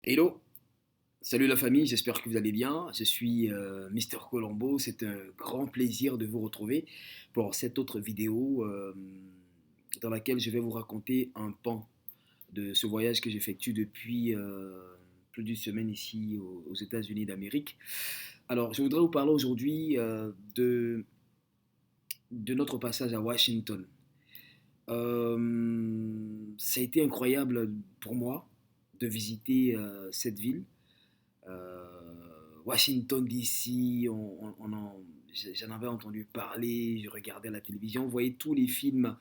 Hello, salut la famille, j'espère que vous allez bien. Je suis Mister Colombo, c'est un grand plaisir de vous retrouver pour cette autre vidéo dans laquelle je vais vous raconter un pan de ce voyage que j'effectue depuis plus d'une semaine ici aux États-Unis d'Amérique. Alors, je voudrais vous parler aujourd'hui de notre passage à Washington. Ça a été incroyable pour moi de visiter cette ville. Euh, Washington DC, j'en avais entendu parler, je regardais la télévision, vous voyez tous les films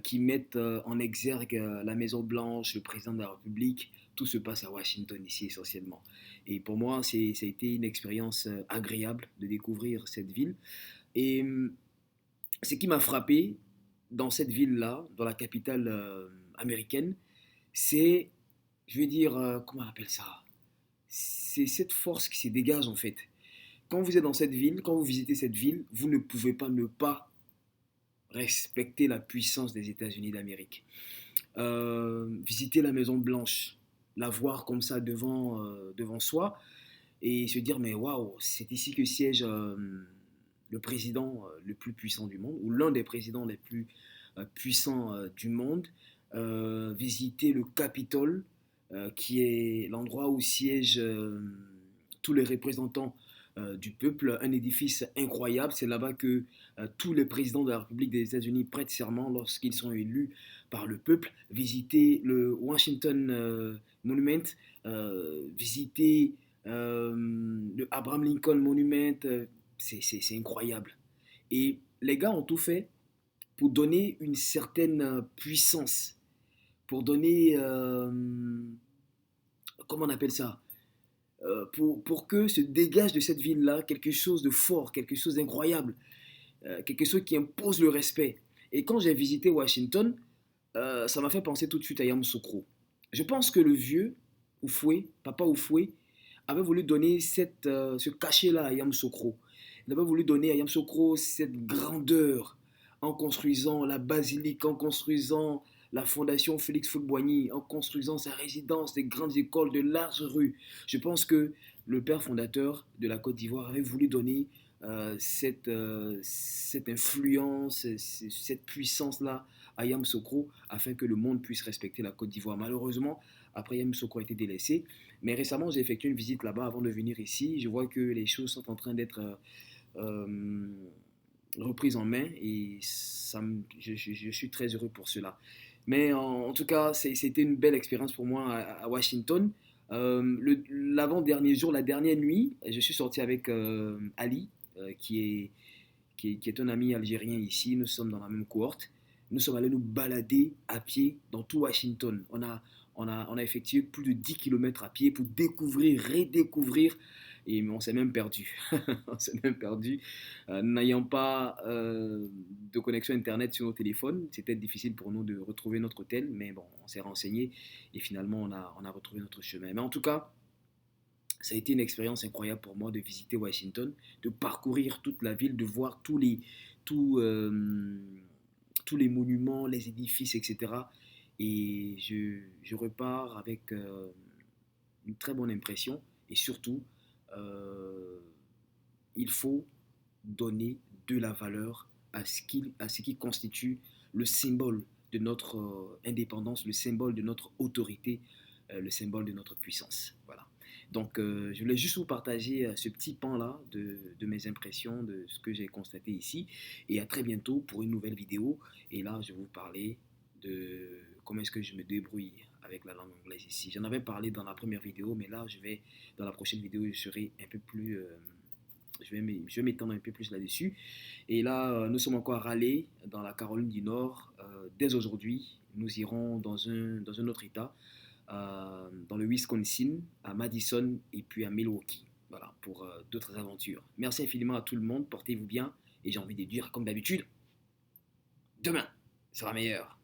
qui mettent en exergue la Maison Blanche, le président de la République, tout se passe à Washington ici essentiellement. Et pour moi, ça a été une expérience agréable de découvrir cette ville. Et ce qui m'a frappé dans cette ville-là, dans la capitale américaine, c'est, je vais dire, comment on appelle ça? C'est cette force qui se dégage en fait. Quand vous êtes dans cette ville, quand vous visitez cette ville, vous ne pouvez pas ne pas respecter la puissance des États-Unis d'Amérique. Visiter la Maison Blanche, la voir comme ça devant soi et se dire mais waouh, c'est ici que siège le président le plus puissant du monde ou l'un des présidents les plus puissants du monde. Visiter le Capitole, qui est l'endroit où siègent tous les représentants du peuple, un édifice incroyable. C'est là-bas que tous les présidents de la République des États-Unis prêtent serment lorsqu'ils sont élus par le peuple. Visiter le Washington Monument, visiter le Abraham Lincoln Monument, c'est incroyable. Et les gars ont tout fait pour donner une certaine puissance, pour donner, comment on appelle ça, pour que se dégage de cette ville-là quelque chose de fort, quelque chose d'incroyable, quelque chose qui impose le respect. Et quand j'ai visité Washington, ça m'a fait penser tout de suite à Yamoussoukro. Je pense que le vieux Oufoué, papa Oufoué, avait voulu donner ce cachet-là à Yamoussoukro. Il avait voulu donner à Yamoussoukro cette grandeur en construisant la basilique, en construisant la fondation Félix Houphouët-Boigny, en construisant sa résidence, des grandes écoles, de larges rues. Je pense que le père fondateur de la Côte d'Ivoire avait voulu donner cette influence, cette puissance-là à Yamoussoukro afin que le monde puisse respecter la Côte d'Ivoire. Malheureusement, après Yamoussoukro a été délaissé. Mais récemment, j'ai effectué une visite là-bas avant de venir ici. Je vois que les choses sont en train d'être euh, reprises en main et je suis très heureux pour cela. Mais en tout cas, c'était une belle expérience pour moi à Washington. L'avant-dernier jour, la dernière nuit, je suis sorti avec Ali, qui est un ami algérien ici. Nous sommes dans la même cohorte. Nous sommes allés nous balader à pied dans tout Washington. On a effectué plus de 10 kilomètres à pied pour découvrir, redécouvrir. Et on s'est même perdu. On s'est même perdu. N'ayant pas de connexion Internet sur nos téléphones, c'était difficile pour nous de retrouver notre hôtel. Mais bon, on s'est renseigné et finalement, on a retrouvé notre chemin. Mais en tout cas, ça a été une expérience incroyable pour moi de visiter Washington, de parcourir toute la ville, de voir tous, euh, tous les monuments, les édifices, etc. Et je repars avec une très bonne impression. Et surtout, euh, il faut donner de la valeur à ce qui constitue le symbole de notre indépendance, le symbole de notre autorité, le symbole de notre puissance. Voilà. Donc, je voulais juste vous partager ce petit pan-là de mes impressions, de ce que j'ai constaté ici. Et à très bientôt pour une nouvelle vidéo. Et là, je vais vous parler de comment est-ce que je me débrouille avec la langue anglaise ici. J'en avais parlé dans la première vidéo, mais là, dans la prochaine vidéo, je serai un peu plus je vais m'étendre un peu plus là-dessus. Et là, nous sommes encore à Raleigh, dans la Caroline du Nord. Dès aujourd'hui, nous irons dans un autre État, dans le Wisconsin, à Madison et puis à Milwaukee. Voilà, pour d'autres aventures. Merci infiniment à tout le monde, portez-vous bien. Et j'ai envie de dire, comme d'habitude, demain sera meilleur.